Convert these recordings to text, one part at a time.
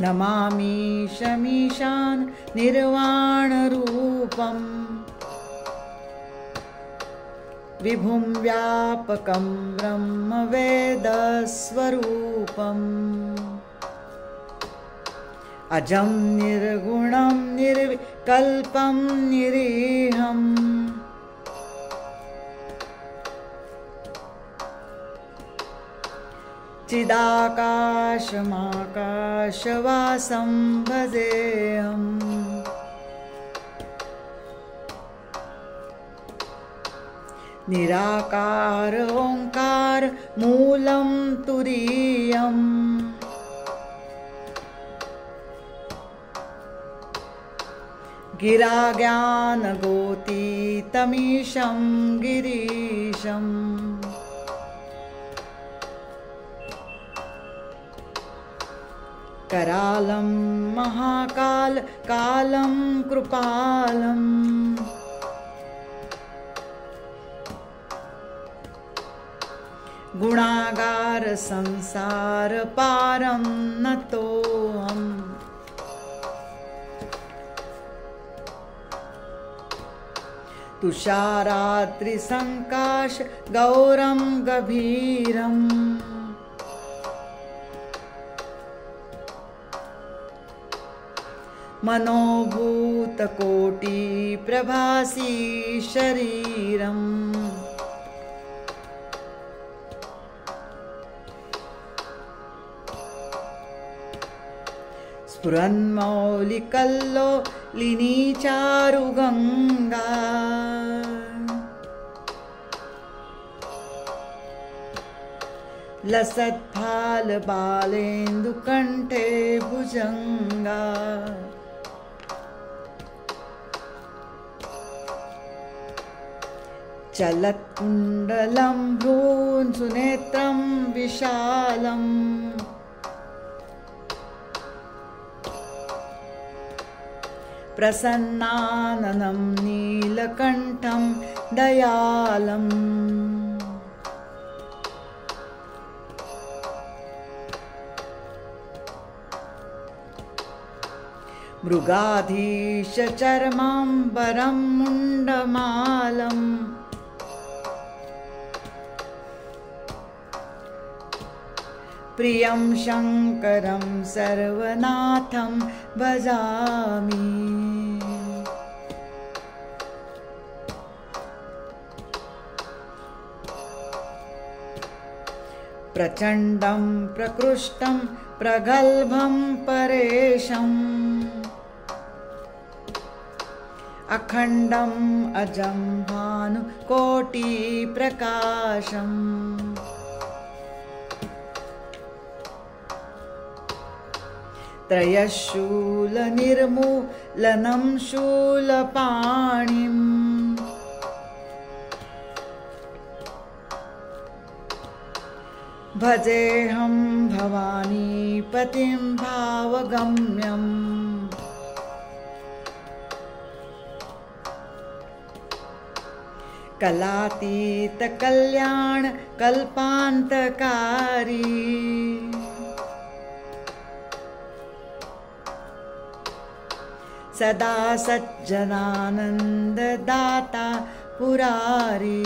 नमामीशमीशान निर्वाणरूपम् विभुं व्यापकं ब्रह्मवेदस्वरूपम् अजं निर्गुणं निर्विकल्पं निरीहम् चिदाकाशमाकाशवासं भजेऽहम् निराकार ओंकार मूलं तुरीयम् गिरा ज्ञानगोतीतमीशं गिरीशम् करालं महाकाल कालं कृपालम् गुणागार संसार पारं नतोऽहम् तुषाराद्रिसङ्काश गौरं गभीरम् मनोभूतकोटिप्रभासी शरीरम् स्फुरन्मौलिकल्लोलिनी चारुगङ्गा लसत्फालबालेन्दुकण्ठे भुजङ्गा चलत्कुण्डलं भ्रून्सुनेत्रं विशालम् प्रसन्नाननं नीलकण्ठं दयालम् मृगाधीशचर्माम्बरं मुण्डमालम् प्रियं शङ्करं सर्वनाथं भजामि प्रचण्डं प्रकृष्टं प्रगल्भं परेशम् अखण्डम् अजं भानुकोटिप्रकाशम् त्रयशूलनिर्मूलनं शूलपाणिम् भजेऽहं भवानीपतिं भावगम्यम् कलातीतकल्याण कल्पान्तकारी सदा सज्जनानन्ददाता पुरारी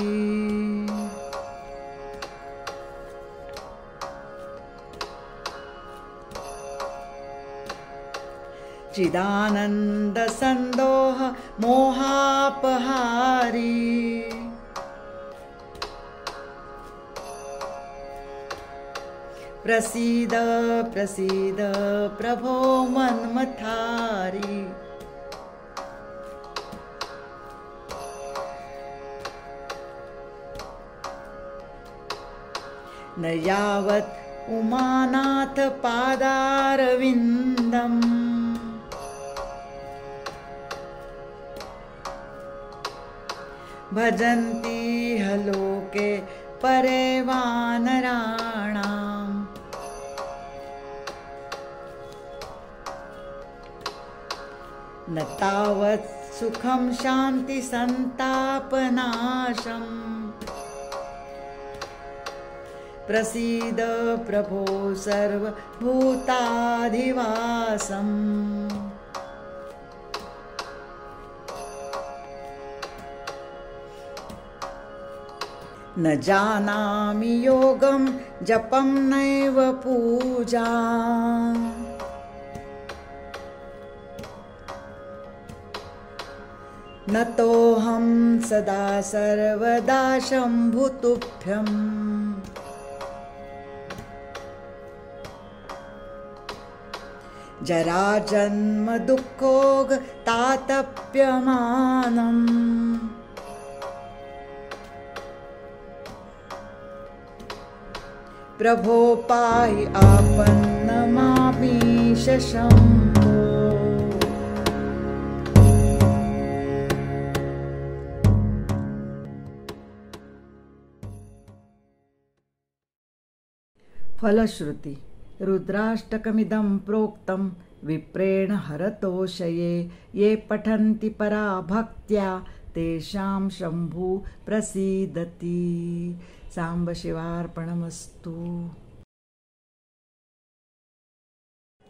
चिदानन्दसन्दोह मोहापहारी प्रसीद प्रसीद प्रभो मन्मथारी न यावत् उमानाथ पादारविन्दम् भजन्ति हलोके परे वानराणाम् न तावत् सुखं शान्ति संतापनाशम् प्रसीद प्रभो सर्वभूताधिवासम्। न जानामि योगं जपं नैव पूजा। न तोऽहं सदा सर्वदा शम्भुतुभ्यम्। जरा जन्म दुःखोग तातप्यमानम्। प्रभो पाहि आपन्नमामीश शम्भो। फलश्रुति। रुद्राष्टकमिदं प्रोक्तं विप्रेण हरतोषये। ये पठन्ति परा भक्त्या तेषां शम्भु प्रसीदति। सांब शिवार्पणमस्तु।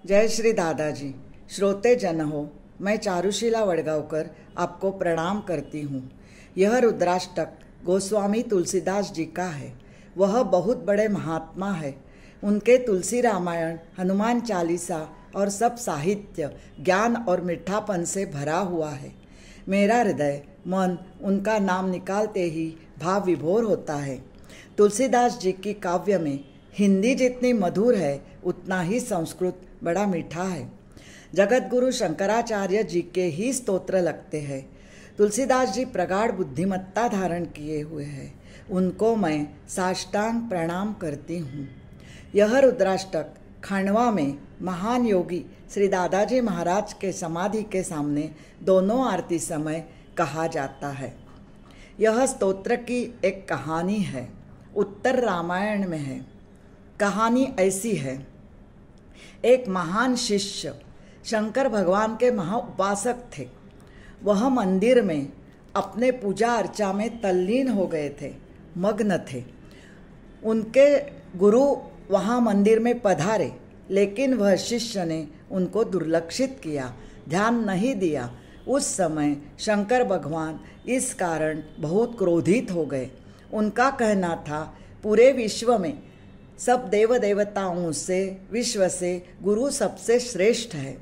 जय श्री दादाजी। श्रोते जन हो, मैं चारुशीला वडगांवकर आपको प्रणाम करती हूँ। यह रुद्राष्टक गोस्वामी तुलसीदास जी का है। वह बहुत बड़े महात्मा है। उनके तुलसी रामायण, हनुमान चालीसा और सब साहित्य ज्ञान और मिठापन से भरा हुआ है। मेरा हृदय मन उनका नाम निकालते ही भाव विभोर होता है। तुलसीदास जी की काव्य में हिंदी जितनी मधुर है उतना ही संस्कृत बड़ा मीठा है। जगत गुरु शंकराचार्य जी के ही स्तोत्र लगते हैं। तुलसीदास जी प्रगाढ़ बुद्धिमत्ता धारण किए हुए हैं। उनको मैं साष्टांग प्रणाम करती हूँ। यह रुद्राष्टक खंडवा में महान योगी श्री दादाजी महाराज के समाधि के सामने दोनों आरती समय कहा जाता है। यह स्तोत्र की एक कहानी है, उत्तर रामायण में है। कहानी ऐसी है, एक महान शिष्य शंकर भगवान के महाउपासक थे। वह मंदिर में अपने पूजा अर्चा में तल्लीन हो गए थे, मग्न थे। उनके गुरु वहाँ मंदिर में पधारे, लेकिन वह शिष्य ने उनको दुर्लक्षित किया, ध्यान नहीं दिया। उस समय शंकर भगवान इस कारण बहुत क्रोधित हो गए। उनका कहना था, पूरे विश्व में सब देव देवताओं से, विश्व से गुरु सबसे श्रेष्ठ है।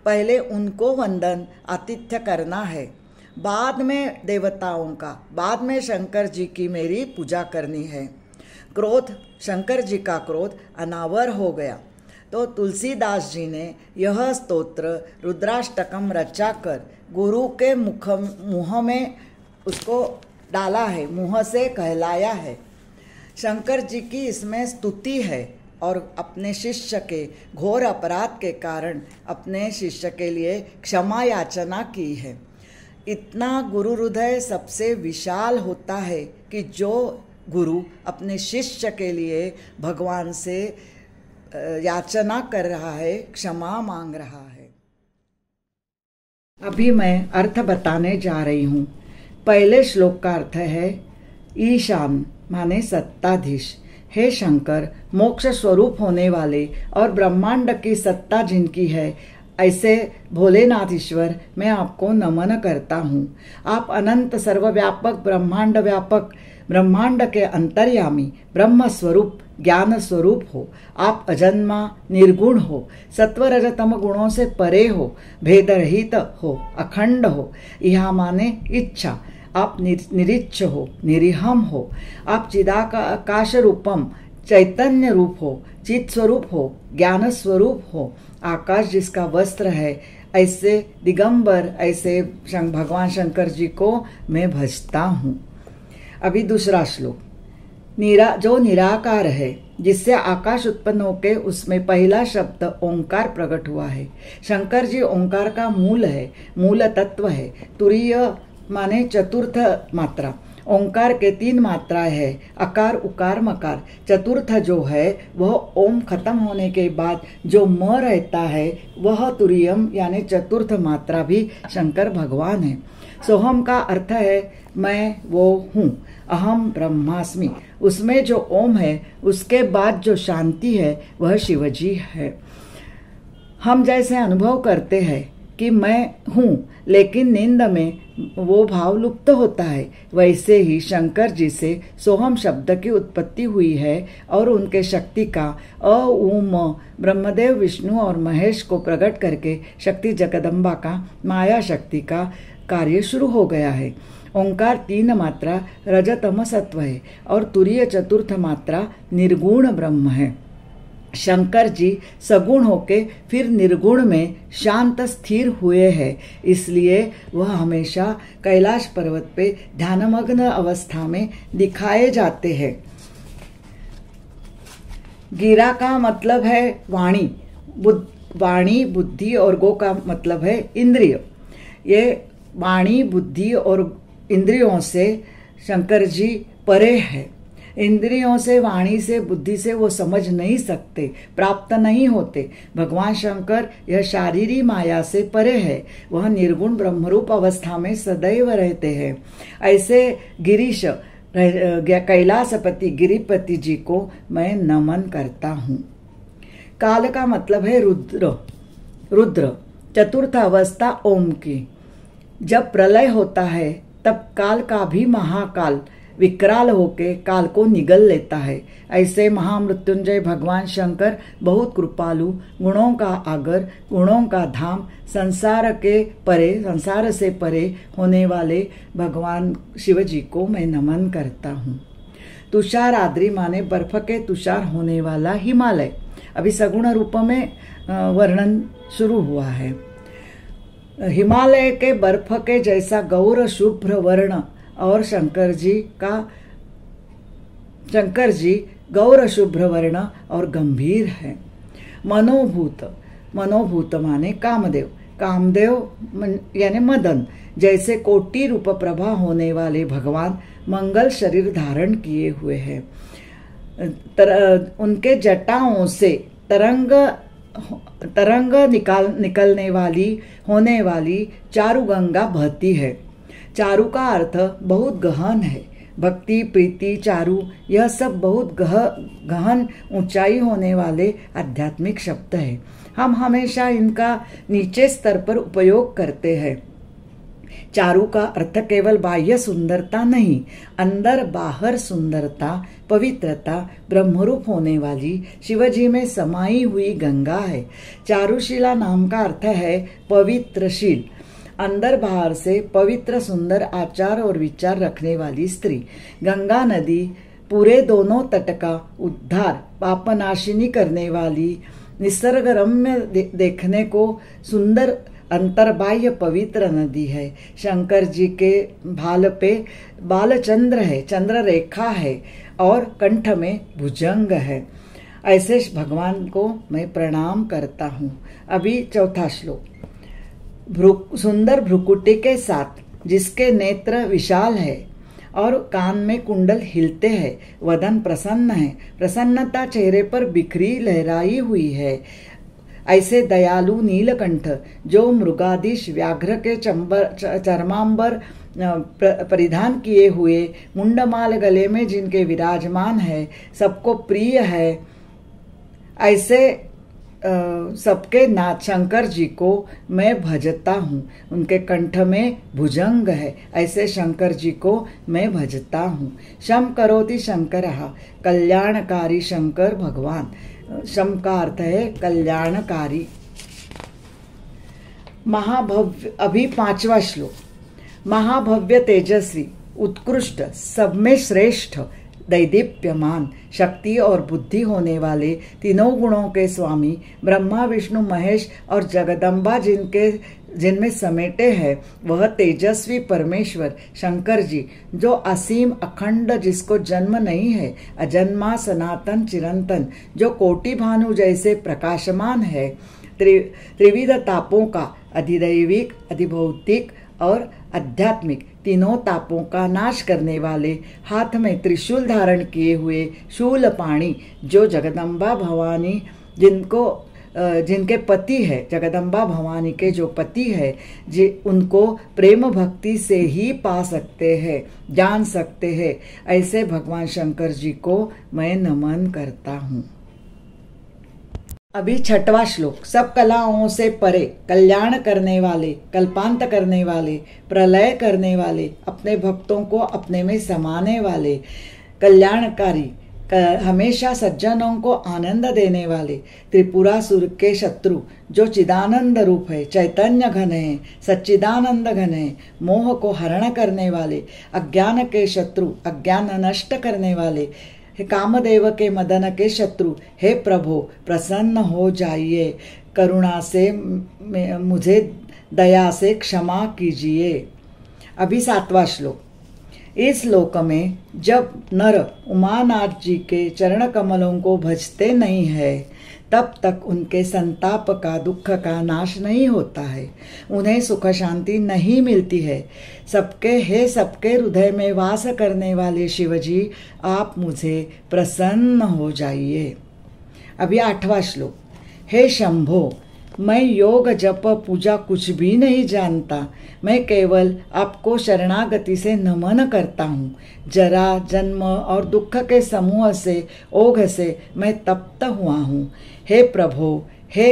पहले उनको वंदन आतिथ्य करना है, बाद में देवताओं का, बाद में शंकर जी की मेरी पूजा करनी है। क्रोध, शंकर जी का क्रोध अनावर हो गया। तो तुलसीदास जी ने यह स्तोत्र रुद्राष्टकम रचाकर गुरु के मुँह में उसको डाला है, मुँह से कहलाया है। शंकर जी की इसमें स्तुति है और अपने शिष्य के घोर अपराध के कारण अपने शिष्य के लिए क्षमा याचना की है। इतना गुरु हृदय सबसे विशाल होता है कि जो गुरु अपने शिष्य के लिए भगवान से याचना कर रहा है, क्षमा मांग रहा है। अभी मैं अर्थ बताने जा रही हूँ। पहले श्लोक का अर्थ है, ईशान माने सत्ताधीश। हे शंकर, मोक्ष स्वरूप होने वाले और ब्रह्मांड की सत्ता जिनकी है, ऐसे भोलेनाथ ईश्वर मैं आपको नमन करता हूँ। आप अनंत सर्वव्यापक ब्रह्मांड व्यापक, ब्रह्मांड के अंतर्यामी, ब्रह्म स्वरूप, ज्ञान स्वरूप हो। आप अजन्मा, निर्गुण हो, सत्वरजतम गुणों से परे हो, भेदरहित हो, अखंड हो। यह माने इच्छा। आप निरिच्छ हो, निरीहम हो। आप चिदाकाश रूपम, चैतन्य रूप हो, चित स्वरूप हो, ज्ञान स्वरूप हो। आकाश जिसका वस्त्र है, ऐसे दिगंबर, ऐसे भगवान शंकर जी को मैं भजता हूँ। अभी दूसरा श्लोक, जो निराकार है, जिससे आकाश उत्पन्न होके उसमें पहला शब्द ओंकार प्रकट हुआ है। शंकर जी ओंकार का मूल है, मूल तत्व है। तुरीय माने चतुर्थ मात्रा। ओंकार के 3 मात्राएं है, अकार उकार मकार। चतुर्थ जो है वह ओम खत्म होने के बाद जो म रहता है वह तुरीयम यानी चतुर्थ मात्रा भी शंकर भगवान है। सोहम का अर्थ है मैं वो हूँ। अहम ब्रह्मास्मि, उसमें जो ओम है उसके बाद जो शांति है वह शिवजी है। हम जैसे अनुभव करते हैं कि मैं हूँ, लेकिन नींद में वो भाव लुप्त होता है, वैसे ही शंकर जी से सोहम शब्द की उत्पत्ति हुई है और उनके शक्ति का ओम ब्रह्मदेव विष्णु और महेश को प्रकट करके शक्ति जगदम्बा का माया शक्ति का कार्य शुरू हो गया है। ओंकार 3 मात्रा रजतम सत्व है और तुरीय चतुर्थ मात्रा निर्गुण ब्रह्म है। शंकर जी सगुण होके फिर निर्गुण में शांत स्थिर हुए हैं, इसलिए वह हमेशा कैलाश पर्वत पे ध्यानमग्न अवस्था में दिखाए जाते हैं। गिरा का मतलब है वाणी, वाणी बुद्धि, और गो का मतलब है इंद्रिय। ये वाणी बुद्धि और इंद्रियों से शंकर जी परे है। इंद्रियों से, वाणी से, बुद्धि से वो समझ नहीं सकते, प्राप्त नहीं होते। भगवान शंकर यह शारीरिक माया से परे है, वह निर्गुण ब्रह्मरूप अवस्था में सदैव रहते हैं। ऐसे गिरीश कैलासपति गिरिपति जी को मैं नमन करता हूँ। काल का मतलब है रुद्र, चतुर्थ अवस्था ओम की। जब प्रलय होता है तब काल का भी महाकाल विकराल होके काल को निगल लेता है। ऐसे महामृत्युंजय भगवान शंकर बहुत कृपालु, गुणों का आगर, गुणों का धाम, संसार से परे होने वाले भगवान शिव जी को मैं नमन करता हूँ। तुषार आद्री माने बर्फ के तुषार होने वाला हिमालय। अभी सगुण रूप में वर्णन शुरू हुआ है। हिमालय के बर्फ के जैसा गौर शुभ्र वर्ण और शंकर जी गौर शुभ्र वर्ण और गंभीर है। मनोभूत माने कामदेव यानी मदन जैसे कोटि रूप प्रभा होने वाले भगवान मंगल शरीर धारण किए हुए हैं। उनके जटाओं से तरंग निकलने वाली होने वाली चारु गंगा बहती है। चारु का अर्थ बहुत गहन है। भक्ति, प्रीति, चारु यह सब बहुत गहन ऊंचाई होने वाले आध्यात्मिक शब्द है। हम हमेशा इनका नीचे स्तर पर उपयोग करते हैं। चारु का अर्थ केवल बाह्य सुंदरता नहीं, अंदर बाहर सुंदरता, पवित्रता, ब्रह्मरूप होने वाली शिवजी में समाई हुई गंगा है। चारुशिला नाम का अर्थ है पवित्रशील, अंदर बाहर से पवित्र सुंदर आचार और विचार रखने वाली स्त्री। गंगा नदी पूरे दोनों तट का उद्धार, पापनाशिनी करने वाली, निसर्ग रम्य देखने को सुंदर अंतर्बाह्य पवित्र नदी है। शंकर जी के भाल पे बालचंद्र है, चंद्र रेखा है और कंठ में भुजंग है। ऐसे भगवान को मैं प्रणाम करता हूँ। अभी चौथा श्लोक। सुंदर भ्रुकुटी के साथ जिसके नेत्र विशाल है और कान में कुंडल हिलते हैं, वदन प्रसन्न है, प्रसन्नता चेहरे पर बिखरी लहराई हुई है। ऐसे दयालु नीलकंठ जो मृगाधीश व्याघ्र के चर्मांबर परिधान किए हुए, मुंडमाल गले में जिनके विराजमान है, सबको प्रिय है, ऐसे सबके नाथ शंकर जी को मैं भजता हूँ। उनके कंठ में भुजंग है, ऐसे शंकर जी को मैं भजता हूँ। शम करोति शंकरः, कल्याणकारी शंकर भगवान। शम का अर्थ है कल्याणकारी। महाभव्य, अभी 5वां श्लोक। महाभव्य, तेजस्वी, उत्कृष्ट, सब में श्रेष्ठ, दैदीप्यमान, शक्ति और बुद्धि होने वाले, तीनों गुणों के स्वामी ब्रह्मा विष्णु महेश और जगदम्बा जिनमें समेटे हैं, वह तेजस्वी परमेश्वर शंकर जी जो असीम अखंड, जिसको जन्म नहीं है, अजन्मा सनातन चिरंतन, जो कोटि भानु जैसे प्रकाशमान है, त्रिविध तापों का अधिदैविक, अधिभौतिक और आध्यात्मिक, तीनों तापों का नाश करने वाले, हाथ में त्रिशूल धारण किए हुए शूलपाणी, जो जगदम्बा भवानी जिनको जिनके पति है, जगदम्बा भवानी के जो पति है, उनको प्रेम भक्ति से ही पा सकते हैं, जान सकते हैं। ऐसे भगवान शंकर जी को मैं नमन करता हूँ। अभी 6वां श्लोक। सब कलाओं से परे, कल्याण करने वाले, कल्पांत करने वाले, प्रलय करने वाले, अपने भक्तों को अपने में समाने वाले, कल्याणकारी, हमेशा सज्जनों को आनंद देने वाले, त्रिपुरासुर के शत्रु जो चिदानंद रूप है, चैतन्य घन है, सच्चिदानंद घन है, मोह को हरण करने वाले, अज्ञान के शत्रु, अज्ञान नष्ट करने वाले, कामदेव के मदन के शत्रु, हे प्रभु प्रसन्न हो जाइए, करुणा से मुझे दया से क्षमा कीजिए। अभी 7वां श्लोक। इस लोक में जब नर उमानाथ जी के चरण कमलों को भजते नहीं है, तब तक उनके संताप का, दुख का नाश नहीं होता है, उन्हें सुख शांति नहीं मिलती है। सबके हृदय में वास करने वाले शिवजी, आप मुझे प्रसन्न हो जाइए। अभी 8वां श्लोक। हे शंभो, मैं योग जप पूजा कुछ भी नहीं जानता, मैं केवल आपको शरणागति से नमन करता हूँ। जरा, जन्म और दुख के समूह से, ओघ से मैं तप्त हुआ हूँ। हे प्रभो, हे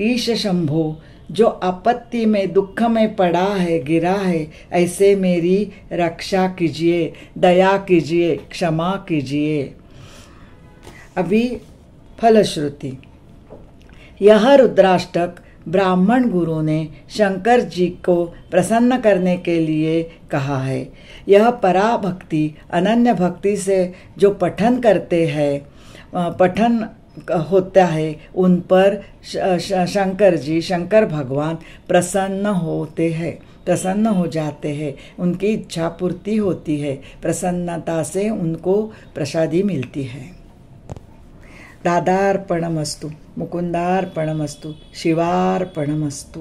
ईश शंभो, जो आपत्ति में, दुख में पड़ा है, गिरा है, ऐसे मेरी रक्षा कीजिए, दया कीजिए, क्षमा कीजिए। अभी फलश्रुति। यह रुद्राष्टक ब्राह्मण गुरु ने शंकर जी को प्रसन्न करने के लिए कहा है। यह पराभक्ति, अनन्य भक्ति से जो पठन करते हैं, पठन होता है, उन पर शंकर जी, शंकर भगवान प्रसन्न होते हैं, प्रसन्न हो जाते हैं, उनकी इच्छा पूर्ति होती है, प्रसन्नता से उनको प्रसादी मिलती है। दादार्पणमस्तु, मुकुंदार्पणमस्तु, शिवार्पणमस्तु।